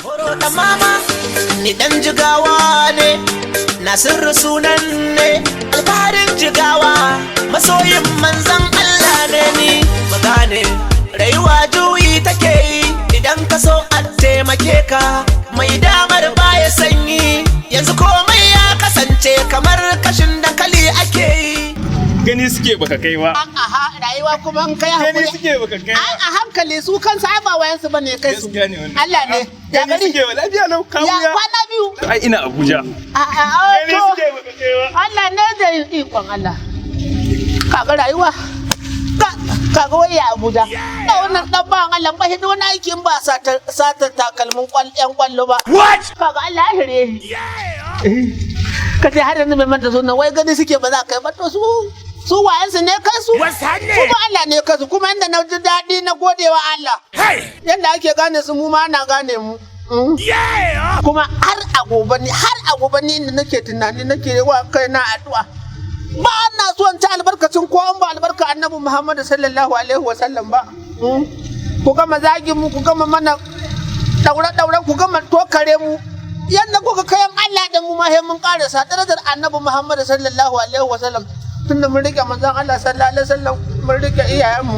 Horo da mama, ni dan jigawa ne, Nasiru sunan ne, alfaharin jigawa, masoyin manzan Allah ne ni. Magane, rayuwa juyi take yi, idan ka so a taimake ka, mai damar baya sanyi, yanzu komai ya kasance kamar kashin dankali ake yi. Gani suke baka kai ba. Aha, rayuwa kuma in kai hakuri. Gani suke baka kai ba. A hankali su kansu ai ba wayansu bane kai su. Gaskiya ne wannan. Allah ne. Ya Gani gari. suke wa lafiya lau kawo Ya kwana biyu. Ai ina Abuja. Gani To suke baka kai ba. Allah ne da ikon Allah. Kaga rayuwa. Kaga wai Abuja. Da wannan dan ba Allah ba shi da wani aikin ba sata takalmin yan kwallo ba. What? Kaga Allah ya hire. Ka ce har yanzu bai manta sunan wai gani suke ba za ka yi ba to su wayansu ne kansu kuma Allah ne kansu kuma inda na ji daɗi na godewa Allah yadda ake gane su mu ma ana gane mu kuma har a gobe ni inda nake tunani nake wa kaina addu'a ba na so in ci albarkacin ko an ba albarka annabi Muhammad sallallahu alaihi wa sallam ba ku gama zagin mu ku gama mana daure ku gama tokare mu yadda kuka kayan Allah da mu ma sai mun karasa darajar annabi Muhammad sallallahu alaihi wa sallam tunda mun rike manzon Allah sallallahu alaihi wasallam mun rike iyayenmu